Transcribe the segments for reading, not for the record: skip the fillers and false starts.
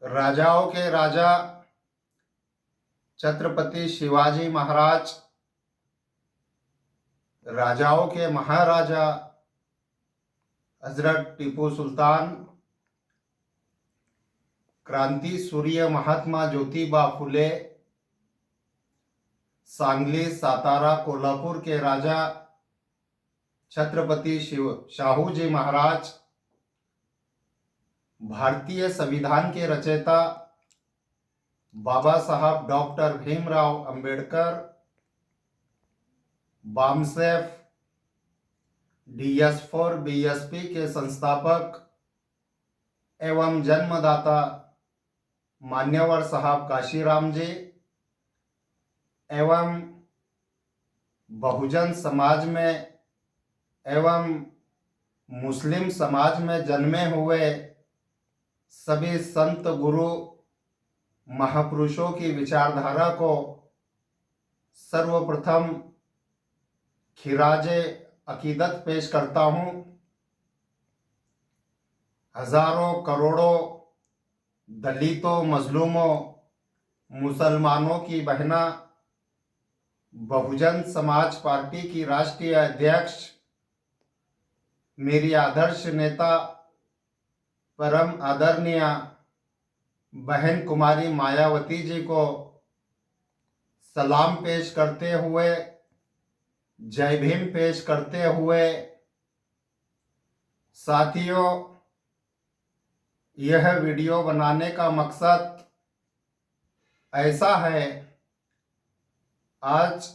राजाओं के राजा छत्रपति शिवाजी महाराज, राजाओं के महाराजा हजरत टीपू सुल्तान, क्रांति सूर्य महात्मा ज्योतिबा फुले, सांगली, सातारा, कोल्हापुर के राजा छत्रपति शाहूजी महाराज, भारतीय संविधान के रचयिता बाबा साहब doctor Bhimrao Ambedkar, BAMCEF, DS4 BSP के संस्थापक एवं जन्मदाता मान्यवर साहब काशीराम जी एवं बहुजन समाज में एवं मुस्लिम समाज में जन्मे हुए सभी संत गुरु महापुरुषों की विचारधारा को सर्वप्रथम खिराजे अकीदत पेश करता हूँ। हजारों करोड़ों दलितों, मजलूमों, मुसलमानों की बहना बहुजन समाज पार्टी की राष्ट्रीय अध्यक्ष, मेरी आदर्श नेता परम आदरणीय बहन कुमारी मायावती जी को सलाम पेश करते हुए, जय भीम पेश करते हुए, साथियों, यह वीडियो बनाने का मकसद ऐसा है। आज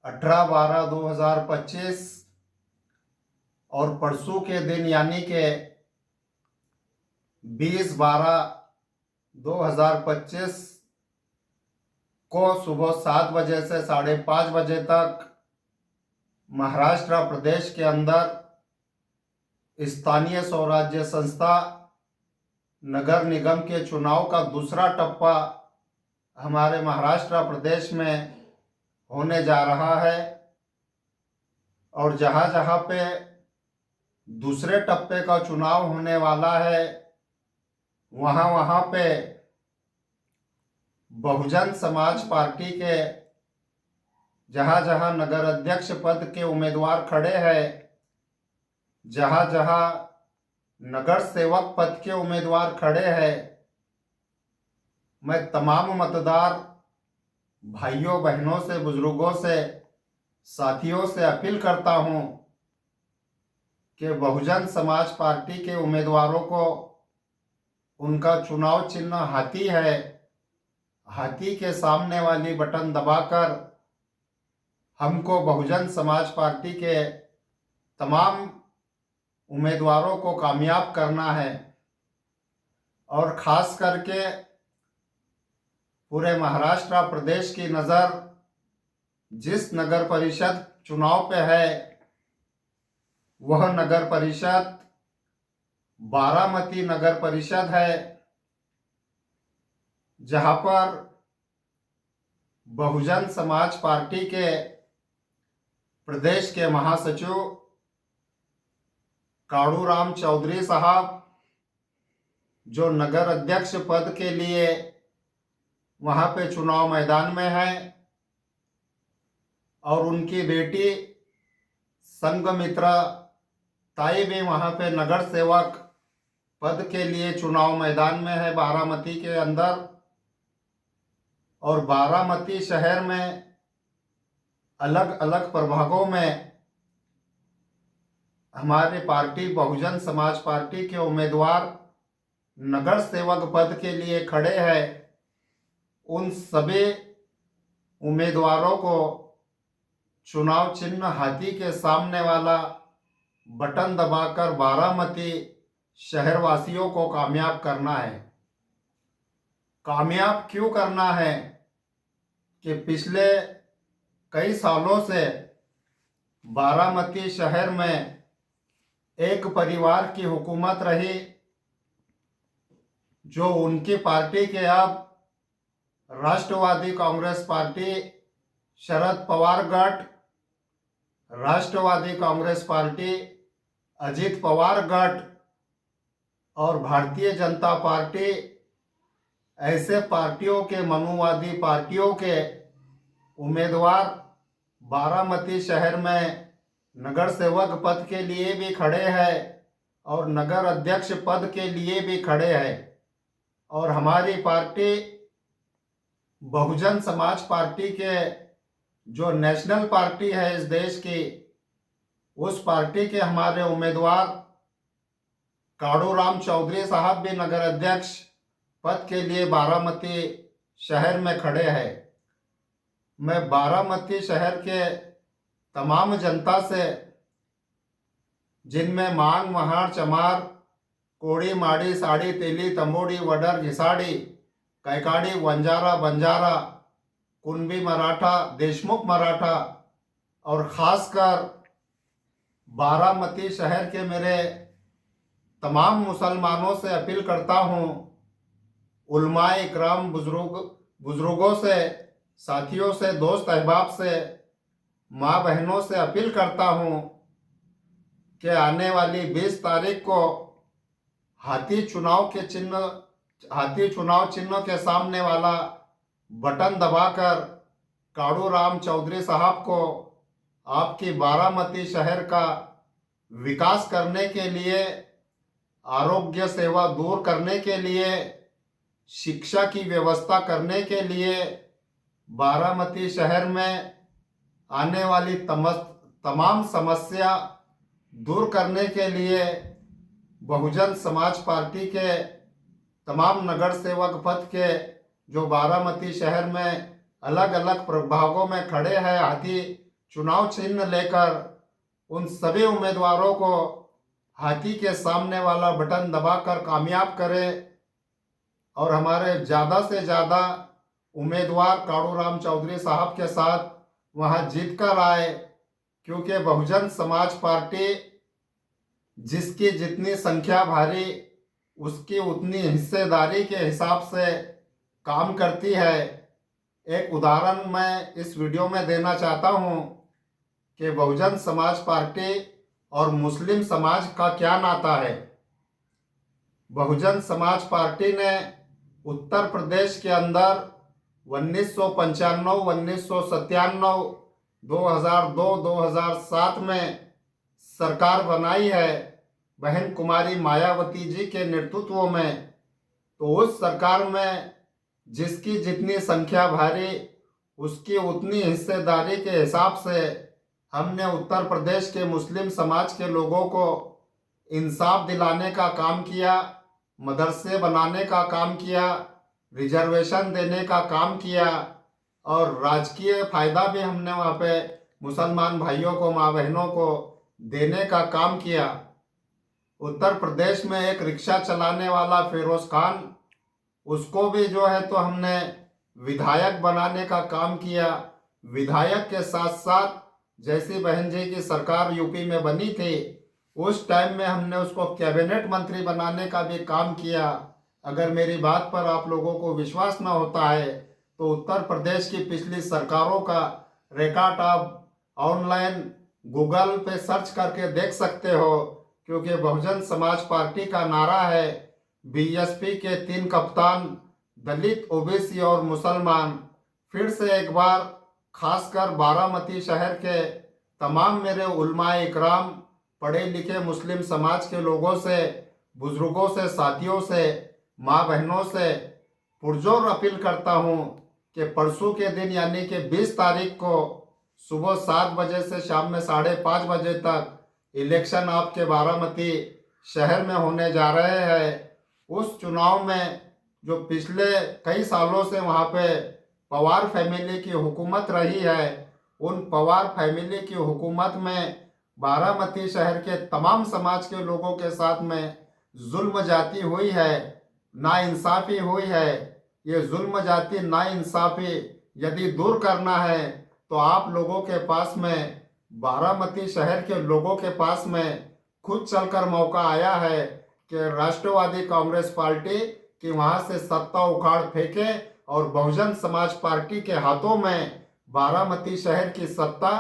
18/12/2025 और परसों के दिन यानी के 20/12/2025 को सुबह 7 बजे से 5:30 बजे तक महाराष्ट्र प्रदेश के अंदर स्थानीय स्वराज्य संस्था नगर निगम के चुनाव का दूसरा टप्पा हमारे महाराष्ट्र प्रदेश में होने जा रहा है। और जहाँ जहाँ पे दूसरे टप्पे का चुनाव होने वाला है, वहाँ वहाँ पे बहुजन समाज पार्टी के जहाँ जहाँ नगर अध्यक्ष पद के उम्मीदवार खड़े हैं, जहाँ जहाँ नगर सेवक पद के उम्मीदवार खड़े हैं, मैं तमाम मतदार भाइयों बहनों से, बुजुर्गों से, साथियों से अपील करता हूँ कि बहुजन समाज पार्टी के उम्मीदवारों को उनका चुनाव चिन्ह हाथी है, हाथी के सामने वाली बटन दबाकर हमको बहुजन समाज पार्टी के तमाम उम्मीदवारों को कामयाब करना है। और ख़ास करके पूरे महाराष्ट्र प्रदेश की नज़र जिस नगर परिषद चुनाव पे है, वह नगर परिषद बारामती नगर परिषद है, जहाँ पर बहुजन समाज पार्टी के प्रदेश के महासचिव काड़ूराम चौधरी साहब, जो नगर अध्यक्ष पद के लिए वहाँ पे चुनाव मैदान में है, और उनकी बेटी संघमित्रा ताई भी वहाँ पे नगर सेवक पद के लिए चुनाव मैदान में है बारामती के अंदर। और बारामती शहर में अलग अलग प्रभागों में हमारे पार्टी बहुजन समाज पार्टी के उम्मीदवार नगर सेवक पद के लिए खड़े हैं। उन सभी उम्मीदवारों को चुनाव चिन्ह हाथी के सामने वाला बटन दबाकर बारामती शहरवासियों को कामयाब करना है। कामयाब क्यों करना है कि पिछले कई सालों से बारामती शहर में एक परिवार की हुकूमत रही, जो उनकी पार्टी के अब राष्ट्रवादी कांग्रेस पार्टी, शरद पवार गठ, राष्ट्रवादी कांग्रेस पार्टी, अजित पवार गठ और भारतीय जनता पार्टी ऐसे पार्टियों के, मनुवादी पार्टियों के उम्मीदवार बारामती शहर में नगर सेवक पद के लिए भी खड़े हैं और नगर अध्यक्ष पद के लिए भी खड़े हैं। और हमारी पार्टी बहुजन समाज पार्टी के, जो नेशनल पार्टी है इस देश की, उस पार्टी के हमारे उम्मीदवार काड़ूराम चौधरी साहब भी नगर अध्यक्ष पद के लिए बारामती शहर में खड़े हैं। मैं बारामती शहर के तमाम जनता से, जिनमें मांग, महार, चमार, कोड़ी, माड़ी, साड़ी, तेली, तंबोड़ी, वडर, घिसाड़ी, कैकाड़ी, वंजारा, बंजारा, कुणबी मराठा, देशमुख मराठा और ख़ासकर बारामती शहर के मेरे तमाम मुसलमानों से अपील करता हूँ, उलमाए इकराम, बुजुर्गों से, साथियों से, दोस्त अहबाब से, माँ बहनों से अपील करता हूँ कि आने वाली 20 तारीख को हाथी चुनाव चिन्ह के सामने वाला बटन दबाकर काड़ूराम चौधरी साहब को आपकी बारामती शहर का विकास करने के लिए, आरोग्य सेवा दूर करने के लिए, शिक्षा की व्यवस्था करने के लिए, बारामती शहर में आने वाली तमाम समस्या दूर करने के लिए बहुजन समाज पार्टी के तमाम नगर सेवक पद के, जो बारामती शहर में अलग अलग प्रभागों में खड़े हैं हाथी चुनाव चिन्ह लेकर, उन सभी उम्मीदवारों को हाथी के सामने वाला बटन दबाकर कामयाब करें और हमारे ज़्यादा से ज़्यादा उम्मीदवार काड़ूराम चौधरी साहब के साथ वहाँ जीत कर आए। क्योंकि बहुजन समाज पार्टी जिसकी जितनी संख्या भारी, उसकी उतनी हिस्सेदारी के हिसाब से काम करती है। एक उदाहरण मैं इस वीडियो में देना चाहता हूँ कि बहुजन समाज पार्टी और मुस्लिम समाज का क्या नाता है। बहुजन समाज पार्टी ने उत्तर प्रदेश के अंदर 1995, 1997, 2002, 2007 में सरकार बनाई है बहन कुमारी मायावती जी के नेतृत्व में। तो उस सरकार में जिसकी जितनी संख्या भारी, उसकी उतनी हिस्सेदारी के हिसाब से हमने उत्तर प्रदेश के मुस्लिम समाज के लोगों को इंसाफ दिलाने का काम किया, मदरसे बनाने का काम किया, रिजर्वेशन देने का काम किया और राजकीय फ़ायदा भी हमने वहाँ पे मुसलमान भाइयों को, माँ बहनों को देने का काम किया। उत्तर प्रदेश में एक रिक्शा चलाने वाला फिरोज़ खान, उसको भी जो है तो हमने विधायक बनाने का काम किया। विधायक के साथ साथ जैसी बहन जी की सरकार यूपी में बनी थी, उस टाइम में हमने उसको कैबिनेट मंत्री बनाने का भी काम किया। अगर मेरी बात पर आप लोगों को विश्वास न होता है तो उत्तर प्रदेश की पिछली सरकारों का रिकॉर्ड आप ऑनलाइन गूगल पे सर्च करके देख सकते हो। क्योंकि बहुजन समाज पार्टी का नारा है, बीएसपी के 3 कप्तान, दलित, ओबीसी और मुसलमान। फिर से एक बार खासकर बारामती शहर के तमाम मेरे उलमाए इकराम, पढ़े लिखे मुस्लिम समाज के लोगों से, बुजुर्गों से, साथियों से, माँ बहनों से पुरजोर अपील करता हूँ कि परसों के दिन यानी कि 20 तारीख को सुबह 7 बजे से शाम में 5:30 बजे तक इलेक्शन आपके बारामती शहर में होने जा रहे हैं। उस चुनाव में जो पिछले कई सालों से वहाँ पे पवार फैमिली की हुकूमत रही है, उन पवार फैमिली की हुकूमत में बारामती शहर के तमाम समाज के लोगों के साथ में जुल्म जाती हुई है, नाइंसाफ़ी हुई है। ये जुल्म जाति, नाइंसाफ़ी यदि दूर करना है तो आप लोगों के पास में, बारामती शहर के लोगों के पास में खुद चलकर मौका आया है कि राष्ट्रवादी कांग्रेस पार्टी की वहाँ से सत्ता उखाड़ फेंके और बहुजन समाज पार्टी के हाथों में बारामती शहर की सत्ता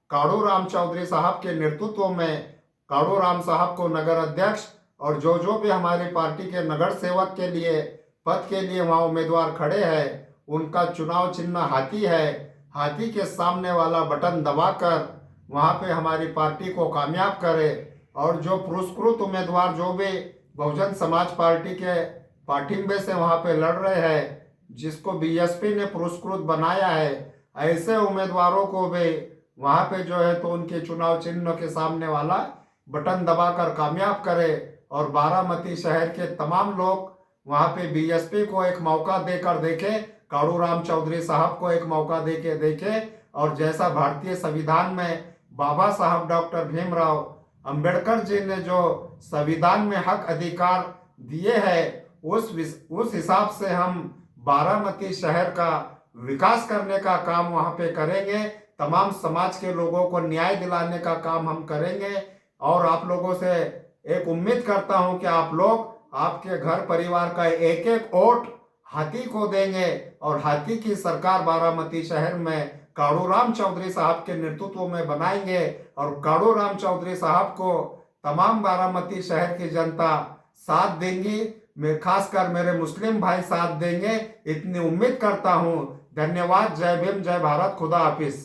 काड़ूराम चौधरी साहब के नेतृत्व में, काड़ूराम साहब को नगर अध्यक्ष और जो भी हमारी पार्टी के नगर सेवक के लिए पद के लिए वहाँ उम्मीदवार खड़े हैं, उनका चुनाव चिन्ह हाथी है। हाथी के सामने वाला बटन दबाकर वहाँ पे हमारी पार्टी को कामयाब करें। और जो पुरस्कृत उम्मीदवार जो भी बहुजन समाज पार्टी के पाठिंबे से वहाँ पे लड़ रहे हैं, जिसको बीएसपी ने पुरस्कृत बनाया है, ऐसे उम्मीदवारों को भी वहाँ पे जो है तो उनके चुनाव चिन्ह के सामने वाला बटन दबाकर कामयाब करे। और बारामती शहर के तमाम लोग वहाँ पे बीएसपी को एक मौका देकर देखें, काड़ूराम चौधरी साहब को एक मौका देके देखें। और जैसा भारतीय संविधान में बाबा साहब डॉक्टर भीमराव अंबेडकर जी ने जो संविधान में हक अधिकार दिए हैं, उस हिसाब से हम बारामती शहर का विकास करने का काम वहाँ पे करेंगे। तमाम समाज के लोगों को न्याय दिलाने का काम हम करेंगे। और आप लोगों से एक उम्मीद करता हूँ कि आप लोग आपके घर परिवार का एक एक वोट हाथी को देंगे और हाथी की सरकार बारामती शहर में काड़ूराम चौधरी साहब के नेतृत्व में बनाएंगे। और काड़ूराम चौधरी साहब को तमाम बारामती शहर की जनता साथ देंगी, मैं खासकर मेरे मुस्लिम भाई साथ देंगे, इतनी उम्मीद करता हूँ। धन्यवाद। जय भीम, जय भारत, खुदा हाफिज।